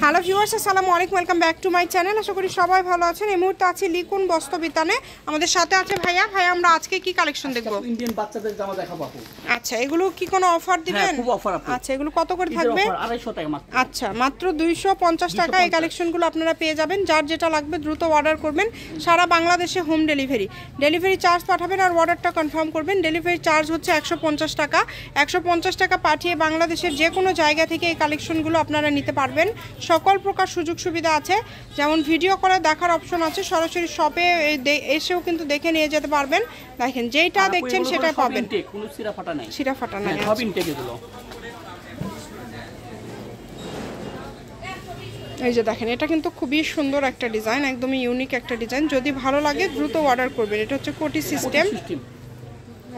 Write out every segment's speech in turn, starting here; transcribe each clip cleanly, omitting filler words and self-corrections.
Hello viewers, আসসালামু আলাইকুম, welcome back to my channel. আশা করি সবাই ভালো আছেন। এই মুহূর্তে আছি লিকুন বস্ত্রবিতানে। আমাদের সাথে আছে ভাইয়া। আমরা আজকে কি কালেকশন দেখব? ইন্ডিয়ান বাচ্চাদের জামা দেখাবো আপু। আচ্ছা, এগুলো কি কোনো অফার দিবেন? হ্যাঁ, খুব অফার আপু। আচ্ছা, এগুলো কত করে থাকবে? 250 টাকা মাত্র। আচ্ছা, মাত্র 250 টাকা এই কালেকশনগুলো আপনারা পেয়ে যাবেন। যার যেটা লাগবে দ্রুত অর্ডার করবেন। সারা বাংলাদেশে হোম ডেলিভারি চার্জ পাঠাবেন আর অর্ডারটা কনফার্ম করবেন। ডেলিভারি চার্জ হচ্ছে 150 টাকা। 150 টাকা পাঠিয়ে বাংলাদেশের যে কোনো জায়গা থেকে এই কালেকশনগুলো আপনারা নিতে পারবেন। সকল প্রকার সুযোগ সুবিধা আছে, যেমন ভিডিও করে দেখার অপশন আছে, সরাসরি শপে এসেও কিন্তু দেখে নিয়ে যেতে পারবেন। দেখেন যেটা দেখছেন সেটাই পাবেন, কোনো সিরা ফাটা নাই। সিরা ফাটা নাই, সব ইনটেক এগুলো। এই যে দেখেন, এটা কিন্তু খুবই সুন্দর একটা ডিজাইন, একদমই ইউনিক একটা ডিজাইন। যদি ভালো লাগে দ্রুত অর্ডার করবেন। এটা হচ্ছে কোটি সিস্টেম,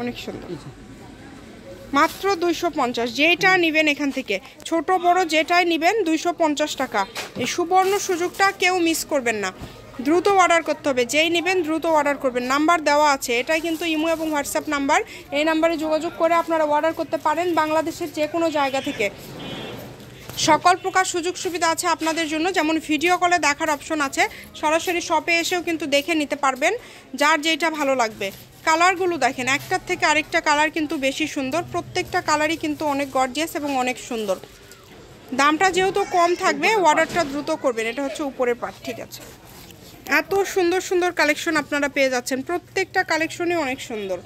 অনেক সুন্দর। মাত্র 250, যেটা নেবেন এখান থেকে, ছোট বড় যেটাই নেবেন 250 টাকা। এই সুবর্ণ সুযোগটা কেউ মিস করবেন না, দ্রুত অর্ডার করতে হবে। যেই নেবেন দ্রুত অর্ডার করবেন। নাম্বার দেওয়া আছে, এটাই কিন্তু ইমো এবং হোয়াটসঅ্যাপ নাম্বার। এই নাম্বারে যোগাযোগ করে আপনারা অর্ডার করতে পারেন বাংলাদেশের যে কোনো জায়গা থেকে। সকল প্রকার সুযোগ সুবিধা আছে আপনাদের জন্য, যেমন ভিডিও কলে দেখার অপশন আছে, সরাসরি শপে এসেও কিন্তু দেখে নিতে পারবেন যার যেটা ভালো লাগবে। কালারগুলো দেখেন, একটার থেকে আরেকটা কালার কিন্তু বেশি সুন্দর। প্রত্যেকটা কালারই কিন্তু অনেক গর্জিয়াস এবং অনেক সুন্দর। দামটা যেহেতু কম থাকবে, অর্ডারটা দ্রুত করবেন। এটা হচ্ছে উপরের পার্ট, ঠিক আছে। এত সুন্দর সুন্দর কালেকশন আপনারা পেয়ে যাচ্ছেন, প্রত্যেকটা কালেকশনই অনেক সুন্দর।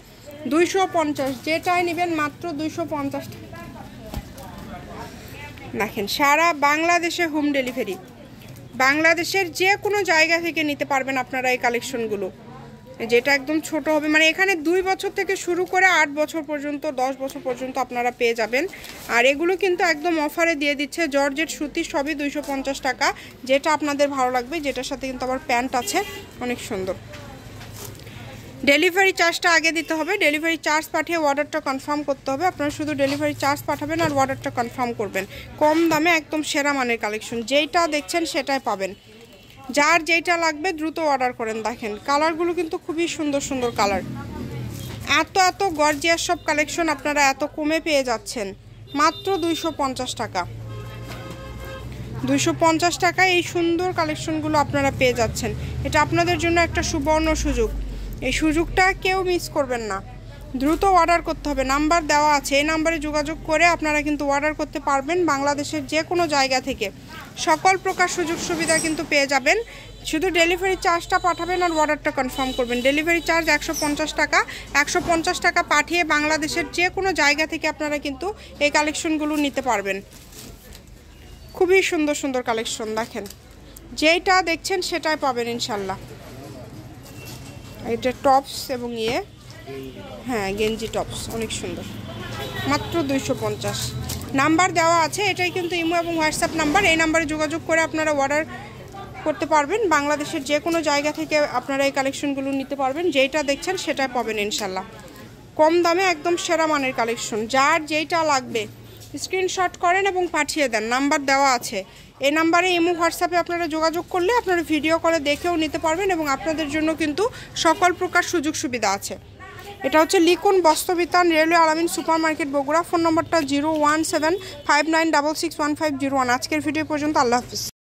250, যেটাই নেবেন মাত্র 250 টাকা। দেখেন, সারা বাংলাদেশে হোম ডেলিভারি, বাংলাদেশের যে কোনো জায়গা থেকে নিতে পারবেন আপনারা এই কালেকশনগুলো। যেটা একদম ছোট হবে, মানে এখানে 2 বছর থেকে শুরু করে 8 বছর পর্যন্ত, 10 বছর পর্যন্ত আপনারা পেয়ে যাবেন। আর এগুলো কিন্তু একদম অফারে দিয়ে দিচ্ছে, জর্জেট সুতি, সবই 250 টাকা। যেটা আপনাদের ভালো লাগবে, যেটার সাথে কিন্তু আবার প্যান্ট আছে, অনেক সুন্দর। ডেলিভারি চার্জটা আগে দিতে হবে। ডেলিভারি চার্জ পাঠিয়ে অর্ডারটা কনফার্ম করতে হবে। আপনারা শুধু ডেলিভারি চার্জ পাঠাবেন আর অর্ডারটা কনফার্ম করবেন। কম দামে একদম সেরা মানের কালেকশন, যেইটা দেখছেন সেটাই পাবেন। যার যেইটা লাগবে দ্রুত অর্ডার করেন। দেখেন কালারগুলো কিন্তু খুবই সুন্দর সুন্দর কালার। এত গর্জিয়াস সব কালেকশন আপনারা এত কমে পেয়ে যাচ্ছেন, মাত্র 250 টাকা। 250 টাকায় এই সুন্দর কালেকশনগুলো আপনারা পেয়ে যাচ্ছেন। এটা আপনাদের জন্য একটা সুবর্ণ সুযোগ, এই সুযোগটা কেউ মিস করবেন না। দ্রুত অর্ডার করতে হবে। নাম্বার দেওয়া আছে, এই নাম্বারে যোগাযোগ করে আপনারা কিন্তু অর্ডার করতে পারবেন বাংলাদেশের যে কোনো জায়গা থেকে। সকল প্রকার সুযোগ সুবিধা কিন্তু পেয়ে যাবেন। শুধু ডেলিভারি চার্জটা পাঠাবেন আর অর্ডারটা কনফার্ম করবেন। ডেলিভারি চার্জ 150 টাকা। 150 টাকা পাঠিয়ে বাংলাদেশের যে কোনো জায়গা থেকে আপনারা কিন্তু এই কালেকশনগুলো নিতে পারবেন। খুবই সুন্দর সুন্দর কালেকশন, দেখেন যেইটা দেখছেন সেটাই পাবেন ইনশাল্লাহ। এটা টপস এবং হ্যাঁ, গেঞ্জি টপস, অনেক সুন্দর। মাত্র 250। নাম্বার দেওয়া আছে, এটাই কিন্তু ইমো এবং হোয়াটসঅ্যাপ নাম্বার। এই নাম্বারে যোগাযোগ করে আপনারা অর্ডার করতে পারবেন। বাংলাদেশের যে কোনো জায়গা থেকে আপনারা এই কালেকশনগুলো নিতে পারবেন। যেইটা দেখছেন সেটাই পাবেন ইনশাল্লাহ। কম দামে একদম সেরা মানের কালেকশন। যার যেইটা লাগবে স্ক্রিনশট করেন এবং পাঠিয়ে দেন। নাম্বার দেওয়া আছে, এই নাম্বারে ইমো হোয়াটসঅ্যাপে আপনারা যোগাযোগ করলে আপনারা ভিডিও করে দেখেও নিতে পারবেন এবং আপনাদের জন্য কিন্তু সকল প্রকার সুযোগ সুবিধা আছে। এটা হচ্ছে লিকুন বস্ত্রবিতান, রেলওয়ে আলামিন সুপার মার্কেট, বগুড়া। ফোন নম্বরটা 01759661501। আজকের ভিডিও পর্যন্ত, আল্লাহ হাফিজ।